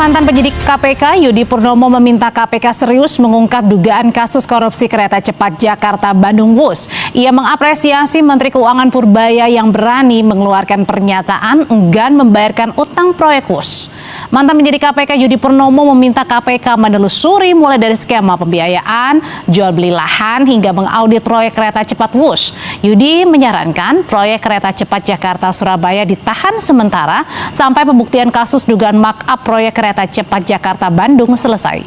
Mantan penyidik KPK Yudi Purnomo meminta KPK serius mengungkap dugaan kasus korupsi kereta cepat Jakarta-Bandung Wus. Ia mengapresiasi Menteri Keuangan Purbaya yang berani mengeluarkan pernyataan enggan membayarkan utang proyek Wus. Mantan penyidik KPK Yudi Purnomo meminta KPK menelusuri mulai dari skema pembiayaan, jual beli lahan hingga mengaudit proyek kereta cepat Wus. Yudi menyarankan proyek kereta cepat Jakarta-Surabaya ditahan sementara sampai pembuktian kasus dugaan markup proyek kereta cepat Jakarta-Bandung selesai.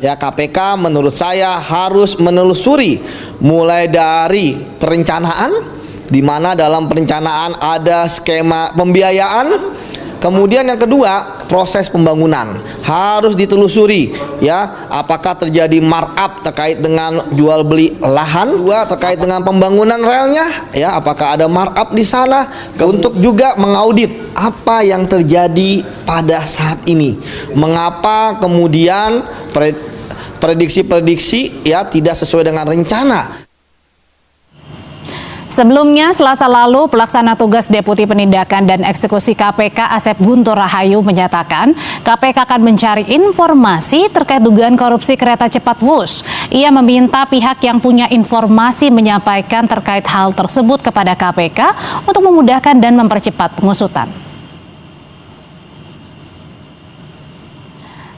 Ya, KPK menurut saya harus menelusuri mulai dari perencanaan, di mana dalam perencanaan ada skema pembiayaan. Kemudian yang kedua, proses pembangunan harus ditelusuri, ya, apakah terjadi markup terkait dengan jual beli lahan, dua terkait dengan pembangunan relnya, ya, apakah ada markup di sana, untuk juga mengaudit apa yang terjadi pada saat ini, mengapa kemudian prediksi-prediksi ya tidak sesuai dengan rencana. Sebelumnya, Selasa lalu, Pelaksana Tugas Deputi Penindakan dan Eksekusi KPK Asep Guntur Rahayu menyatakan KPK akan mencari informasi terkait dugaan korupsi kereta cepat Wus. Ia meminta pihak yang punya informasi menyampaikan terkait hal tersebut kepada KPK untuk memudahkan dan mempercepat pengusutan.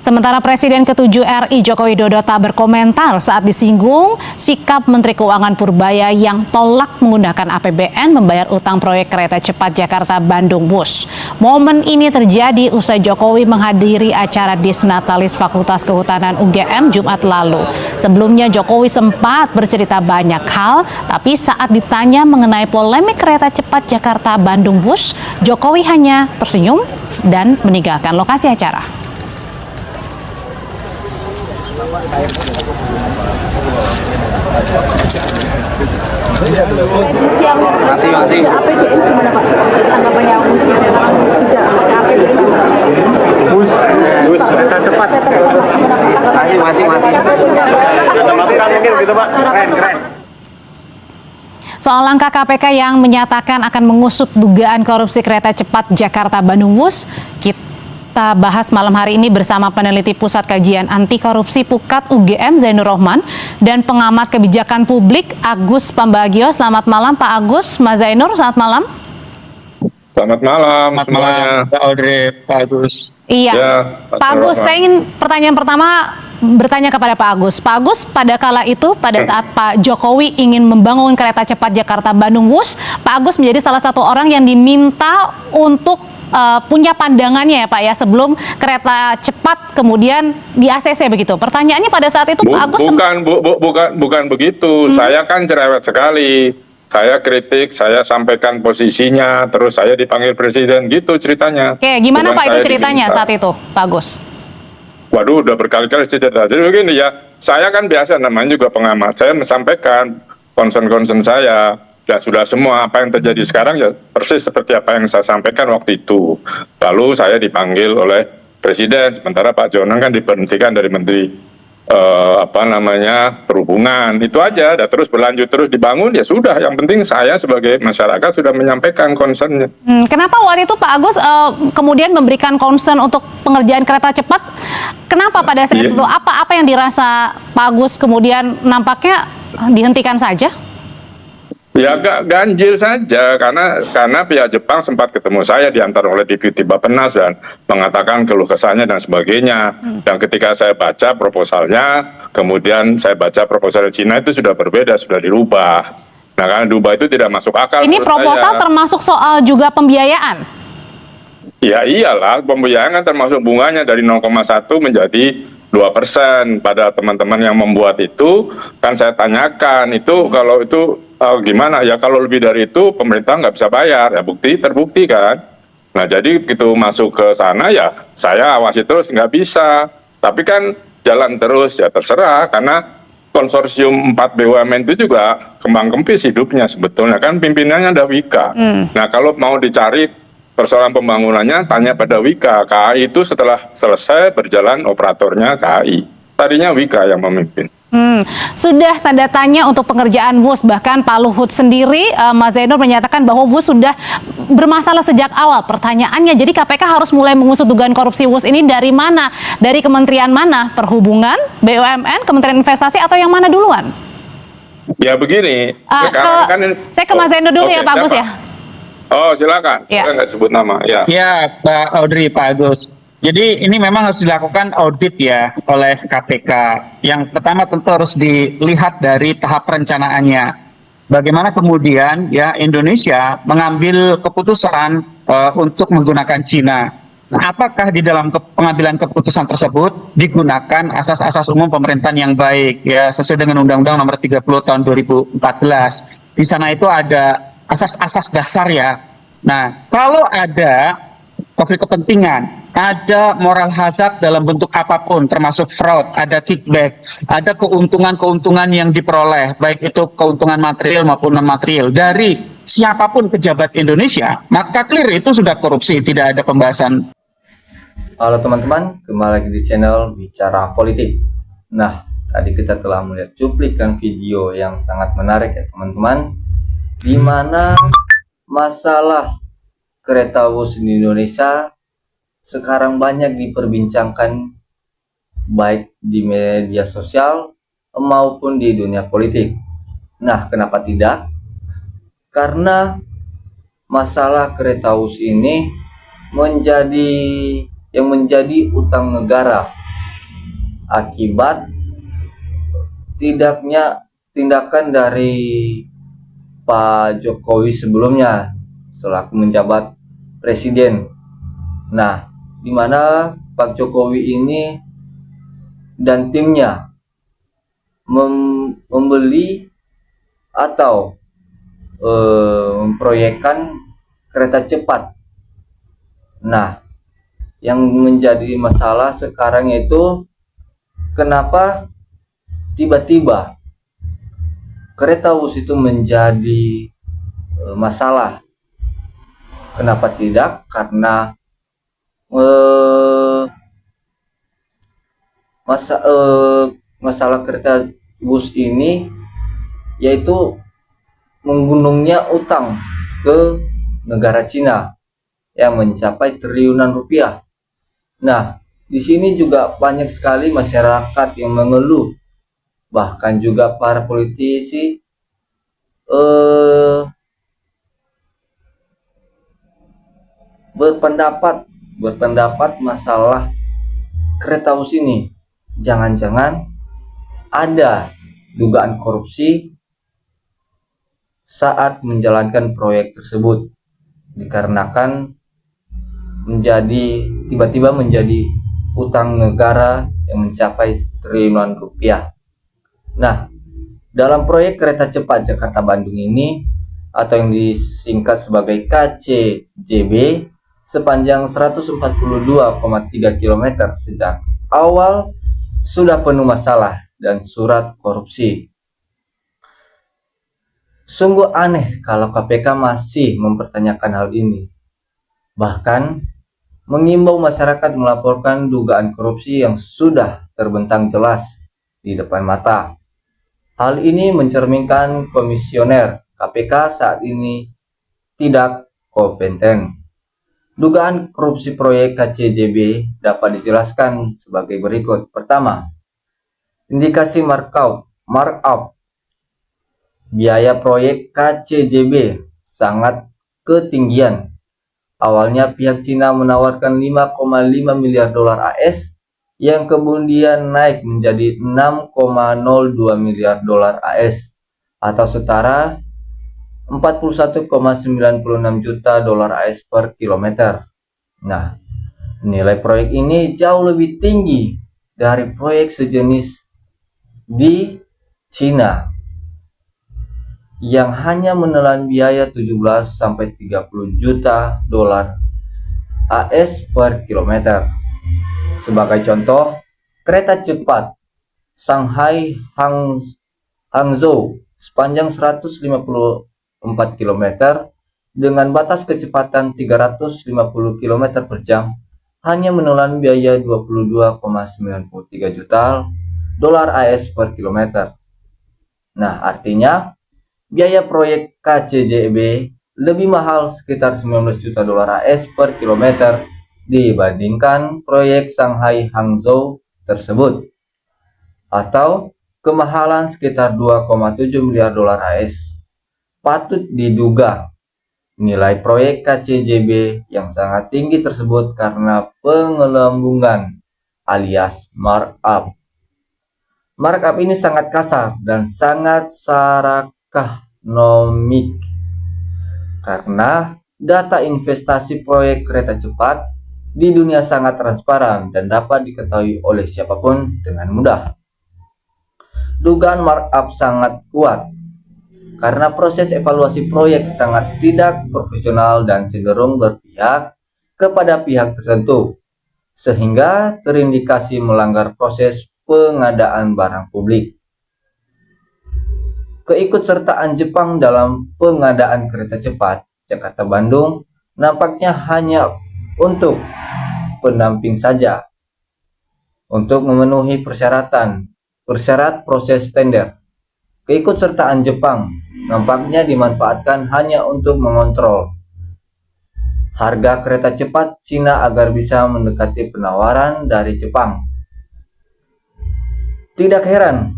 Sementara Presiden ke-7 RI Joko Widodo tak berkomentar saat disinggung sikap Menteri Keuangan Purbaya yang tolak menggunakan APBN membayar utang proyek kereta cepat Jakarta-Bandung Wus. Momen ini terjadi usai Jokowi menghadiri acara Disnatalis Fakultas Kehutanan UGM Jumat lalu. Sebelumnya Jokowi sempat bercerita banyak hal, tapi saat ditanya mengenai polemik kereta cepat Jakarta-Bandung Wus, Jokowi hanya tersenyum dan meninggalkan lokasi acara. Masih. APBN gimana Pak? Tanggapannya musim sekarang tidak pakai APBN. Bus kereta cepat. Masih. Masukan mungkin gitu Pak. Keren. Soal langkah KPK yang menyatakan akan mengusut dugaan korupsi kereta cepat Jakarta-Bandung Wus, kita bahas malam hari ini bersama peneliti Pusat Kajian Anti Korupsi Pukat UGM Zainur Rohman dan pengamat kebijakan publik Agus Pambagio. Selamat malam Pak Agus, Mas Zainur, selamat malam. Selamat malam semuanya. Pak Audrey, Pak Agus. Iya, ya, Pak Agus, saya ingin pertanyaan pertama bertanya kepada Pak Agus. Pak Agus, pada kala itu, pada saat Pak Jokowi ingin membangun kereta cepat Jakarta-Bandung Wus, Pak Agus menjadi salah satu orang yang diminta untuk punya pandangannya ya Pak ya sebelum kereta cepat kemudian di ACC begitu. Pertanyaannya pada saat itu Pak Agus bukan begitu. Saya kan cerewet sekali. Saya kritik, saya sampaikan posisinya, terus saya dipanggil presiden gitu ceritanya. Oke, gimana bukan Pak itu ceritanya saat itu, Pak Agus? Waduh, udah berkali-kali cerita. Jadi begini ya, saya kan biasa namanya juga pengamat. Saya menyampaikan concern saya. Ya sudah semua apa yang terjadi sekarang ya persis seperti apa yang saya sampaikan waktu itu. Lalu saya dipanggil oleh presiden, sementara Pak Jonan kan diberhentikan dari menteri perhubungan. Itu aja, dan terus berlanjut terus dibangun ya sudah. Yang penting saya sebagai masyarakat sudah menyampaikan concernnya. Kenapa waktu itu Pak Agus kemudian memberikan concern untuk pengerjaan kereta cepat? Kenapa pada saat itu? Apa yang dirasa Pak Agus kemudian nampaknya dihentikan saja? Ya ganjil saja karena pihak Jepang sempat ketemu saya diantar oleh Deputi Bappenas dan mengatakan keluh kesahnya dan sebagainya. Dan ketika saya baca proposalnya, kemudian saya baca proposal Cina itu sudah berbeda, sudah dirubah. Nah karena dirubah itu tidak masuk akal. Ini proposal termasuk soal juga pembiayaan? Ya iyalah, pembiayaan kan termasuk bunganya dari 0,1 menjadi 2%. Pada teman-teman yang membuat itu kan saya tanyakan itu kalau itu gimana ya, kalau lebih dari itu pemerintah nggak bisa bayar ya, terbukti kan. Nah jadi begitu masuk ke sana ya saya awasi terus, nggak bisa, tapi kan jalan terus ya terserah, karena konsorsium 4 BUMN itu juga kembang kempis hidupnya sebetulnya kan, pimpinannya ada Wika. Nah kalau mau dicari persoalan pembangunannya tanya pada Wika. KAI itu setelah selesai berjalan operatornya KAI, tadinya Wika yang memimpin. Sudah tanda tanya untuk pengerjaan WUS, bahkan Pak Luhut sendiri, Mas Zainur menyatakan bahwa WUS sudah bermasalah sejak awal. Pertanyaannya, jadi KPK harus mulai mengusut dugaan korupsi WUS ini dari mana? Dari kementerian mana? Perhubungan, BUMN, Kementerian Investasi, atau yang mana duluan? Ya begini, Saya ke Mas Zainur dulu ya, Pak Agus ya. Oh silakan, Ya. saya nggak sebut nama. Ya. Ya, Pak Audrey, Pak Agus. Jadi ini memang harus dilakukan audit ya oleh KPK. Yang pertama tentu harus dilihat dari tahap perencanaannya. Bagaimana kemudian ya Indonesia mengambil keputusan untuk menggunakan Cina. Nah, apakah di dalam pengambilan keputusan tersebut digunakan asas-asas umum pemerintahan yang baik ya sesuai dengan Undang-Undang Nomor 30 Tahun 2014. Di sana itu ada asas-asas dasar ya. Nah, kalau ada konflik kepentingan, ada moral hazard dalam bentuk apapun, termasuk fraud, ada kickback, ada keuntungan-keuntungan yang diperoleh, baik itu keuntungan material maupun non-material, dari siapapun pejabat Indonesia, maka clear itu sudah korupsi, tidak ada pembahasan. Halo teman-teman, kembali lagi di channel Bicara Politik. Nah, tadi kita telah melihat cuplikan video yang sangat menarik ya teman-teman, di mana masalah kereta WUS di Indonesia sekarang banyak diperbincangkan baik di media sosial maupun di dunia politik. Nah, kenapa tidak? Karena masalah kereta WUS ini menjadi utang negara akibat tindakan dari Pak Jokowi sebelumnya selaku menjabat presiden. Nah, di mana Pak Jokowi ini dan timnya membeli atau memproyekkan kereta cepat. Nah, yang menjadi masalah sekarang itu kenapa tiba-tiba kereta WUS itu menjadi masalah. Kenapa tidak? Karena masalah kereta WUS ini yaitu menggunungnya utang ke negara Cina yang mencapai triliunan rupiah. Nah, di sini juga banyak sekali masyarakat yang mengeluh, bahkan juga para politisi berpendapat masalah kereta WUS ini jangan-jangan ada dugaan korupsi saat menjalankan proyek tersebut, dikarenakan tiba-tiba menjadi utang negara yang mencapai triliunan rupiah. Nah, dalam proyek kereta cepat Jakarta Bandung ini atau yang disingkat sebagai KCJB sepanjang 142,3 km sejak awal sudah penuh masalah dan surat korupsi. Sungguh aneh kalau KPK masih mempertanyakan hal ini. Bahkan mengimbau masyarakat melaporkan dugaan korupsi yang sudah terbentang jelas di depan mata. Hal ini mencerminkan komisioner KPK saat ini tidak kompeten. Dugaan korupsi proyek KCJB dapat dijelaskan sebagai berikut. Pertama, indikasi markup. Biaya proyek KCJB sangat ketinggian. Awalnya pihak Cina menawarkan 5,5 miliar dolar AS yang kemudian naik menjadi 6,02 miliar dolar AS atau setara 41,96 juta dolar AS per kilometer. Nah, nilai proyek ini jauh lebih tinggi dari proyek sejenis di Cina yang hanya menelan biaya 17-30 juta dolar AS per kilometer. Sebagai contoh, kereta cepat Shanghai Hangzhou sepanjang 154 km dengan batas kecepatan 350 km per jam hanya menelan biaya 22,93 juta dolar AS per kilometer. Nah, artinya biaya proyek KCJB lebih mahal sekitar 19 juta dolar AS per kilometer dibandingkan proyek Shanghai Hangzhou tersebut, atau kemahalan sekitar 2,7 miliar dolar AS. Patut diduga nilai proyek KCJB yang sangat tinggi tersebut karena pengelambungan alias markup. Markup ini sangat kasar dan sangat sarakahnomik karena data investasi proyek kereta cepat di dunia sangat transparan dan dapat diketahui oleh siapapun dengan mudah. Dugaan markup sangat kuat karena proses evaluasi proyek sangat tidak profesional dan cenderung berpihak kepada pihak tertentu, sehingga terindikasi melanggar proses pengadaan barang publik. Keikutsertaan Jepang dalam pengadaan kereta cepat Jakarta-Bandung nampaknya hanya untuk pendamping saja, untuk memenuhi persyarat proses tender. Keikutsertaan Jepang nampaknya dimanfaatkan hanya untuk mengontrol harga kereta cepat Cina agar bisa mendekati penawaran dari Jepang. Tidak heran,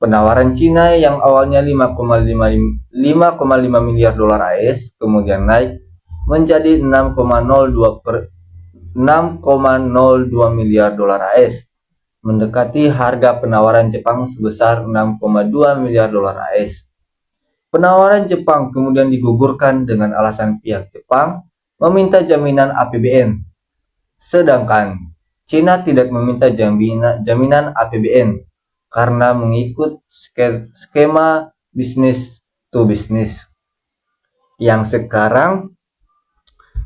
penawaran Cina yang awalnya 5,5 miliar dolar AS kemudian naik menjadi 6,02 miliar dolar AS, mendekati harga penawaran Jepang sebesar 6,2 miliar dolar AS. Penawaran Jepang kemudian digugurkan dengan alasan pihak Jepang meminta jaminan APBN, sedangkan Cina tidak meminta jaminan APBN karena mengikut skema bisnis to bisnis yang sekarang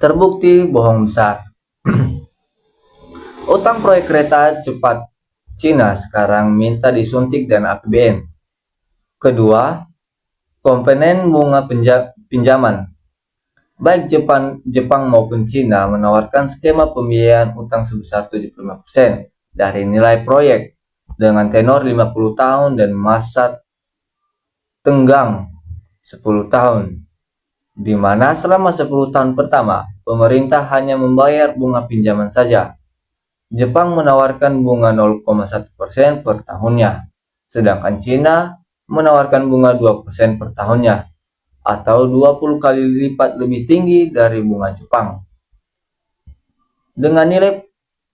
terbukti bohong besar. Utang proyek kereta cepat Cina sekarang minta disuntik dan APBN. Kedua, komponen bunga pinjaman. Baik Jepang maupun Cina menawarkan skema pembiayaan utang sebesar 75% dari nilai proyek dengan tenor 50 tahun dan masa tenggang 10 tahun, di mana selama 10 tahun pertama pemerintah hanya membayar bunga pinjaman saja. Jepang menawarkan bunga 0,1% per tahunnya, sedangkan Cina menawarkan bunga 2% per tahunnya, atau 20 kali lipat lebih tinggi dari bunga Jepang. Dengan nilai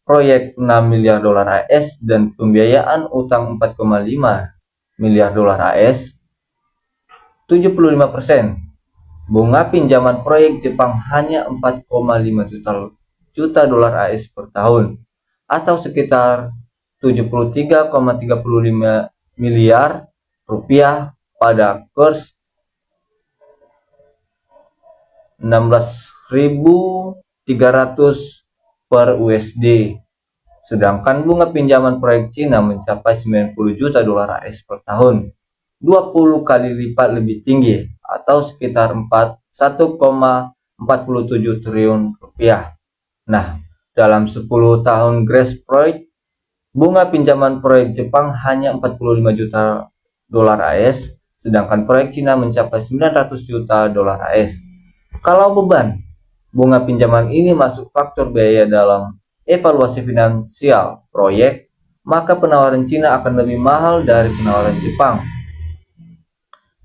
proyek 6 miliar dolar AS dan pembiayaan utang 4,5 miliar dolar AS, 75% bunga pinjaman proyek Jepang hanya 4,5 juta dolar AS per tahun, atau sekitar 73,35 miliar rupiah pada kurs 16.300 per USD. Sedangkan bunga pinjaman proyek Cina mencapai 90 juta dolar AS per tahun, 20 kali lipat lebih tinggi atau sekitar 1,47 triliun rupiah. Nah, dalam 10 tahun grace proyek, bunga pinjaman proyek Jepang hanya 45 juta dolar AS, sedangkan proyek Cina mencapai 900 juta dolar AS. Kalau beban bunga pinjaman ini masuk faktor biaya dalam evaluasi finansial proyek, maka penawaran Cina akan lebih mahal dari penawaran Jepang.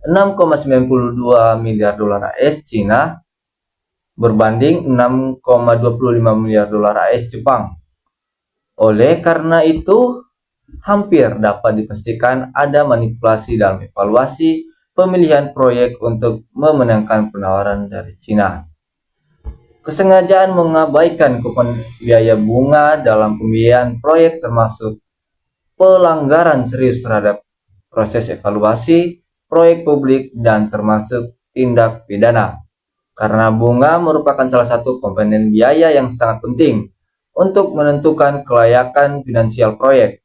6,92 miliar dolar AS Cina berbanding 6,25 miliar dolar AS Jepang. Oleh karena itu, hampir dapat dipastikan ada manipulasi dalam evaluasi pemilihan proyek untuk memenangkan penawaran dari Cina. Kesengajaan mengabaikan kupon biaya bunga dalam pembiayaan proyek termasuk pelanggaran serius terhadap proses evaluasi proyek publik dan termasuk tindak pidana. Karena bunga merupakan salah satu komponen biaya yang sangat penting untuk menentukan kelayakan finansial proyek,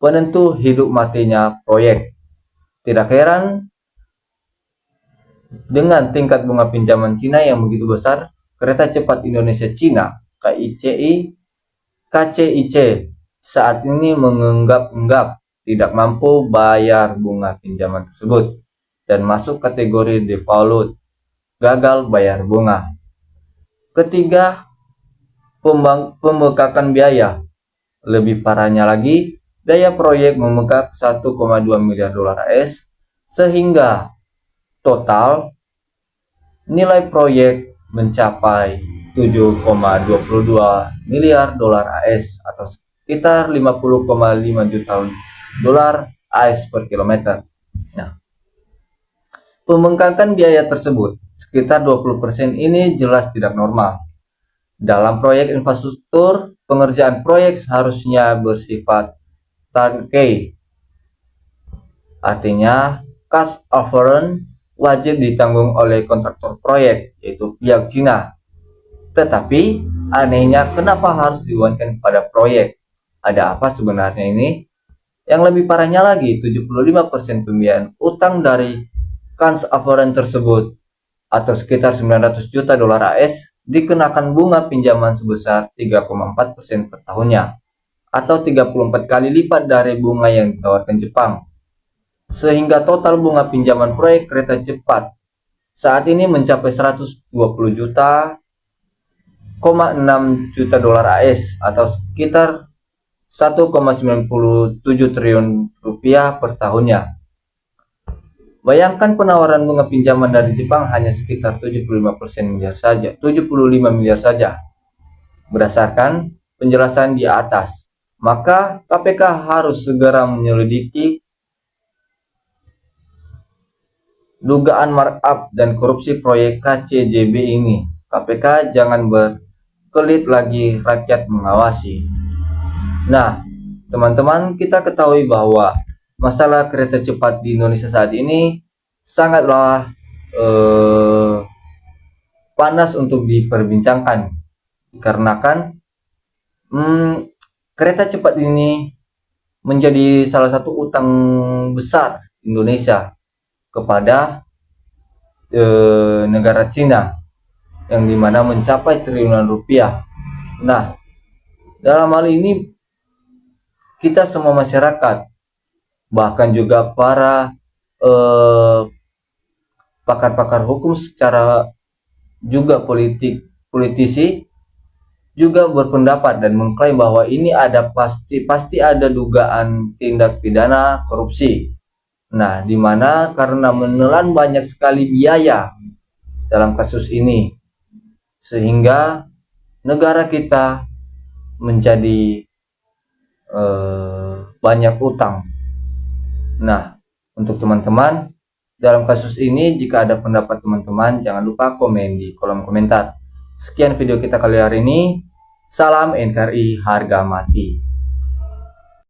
penentu hidup matinya proyek. Tidak heran dengan tingkat bunga pinjaman Cina yang begitu besar, Kereta Cepat Indonesia Cina (KCIC) saat ini menganggap tidak mampu bayar bunga pinjaman tersebut dan masuk kategori default, gagal bayar bunga. Ketiga, pembengkakan biaya. Lebih parahnya lagi, daya proyek membengkak 1,2 miliar dolar AS sehingga total nilai proyek mencapai 7,22 miliar dolar AS atau sekitar 50,5 juta dolar AS per kilometer. Nah, pembengkakan biaya tersebut sekitar 20% ini jelas tidak normal. Dalam proyek infrastruktur, pengerjaan proyek seharusnya bersifat turnkey. Artinya, cost overrun wajib ditanggung oleh kontraktor proyek, yaitu pihak Cina. Tetapi, anehnya kenapa harus dibebankan pada proyek? Ada apa sebenarnya ini? Yang lebih parahnya lagi, 75% pembiayaan utang dari cost overrun tersebut atau sekitar 900 juta dolar AS dikenakan bunga pinjaman sebesar 3,4% per tahunnya atau 34 kali lipat dari bunga yang ditawarkan Jepang, sehingga total bunga pinjaman proyek kereta cepat saat ini mencapai 120 juta 6 juta dolar AS atau sekitar 1,97 triliun rupiah per tahunnya. Bayangkan penawaran bunga pinjaman dari Jepang hanya sekitar 75 miliar saja. Berdasarkan penjelasan di atas, maka KPK harus segera menyelidiki dugaan markup dan korupsi proyek KCJB ini. KPK jangan berkelit lagi rakyat mengawasi. Nah, teman-teman, kita ketahui bahwa masalah kereta cepat di Indonesia saat ini sangatlah panas untuk diperbincangkan, dikarenakan kereta cepat ini menjadi salah satu utang besar Indonesia kepada negara Cina yang dimana mencapai triliunan rupiah. Nah, dalam hal ini kita semua masyarakat, bahkan juga para pakar-pakar hukum secara juga politisi juga berpendapat dan mengklaim bahwa ini ada pasti ada dugaan tindak pidana korupsi. Nah, di mana karena menelan banyak sekali biaya dalam kasus ini sehingga negara kita menjadi banyak utang. Nah, untuk teman-teman, dalam kasus ini jika ada pendapat teman-teman jangan lupa komen di kolom komentar. Sekian video kita kali hari ini. Salam NKRI harga mati.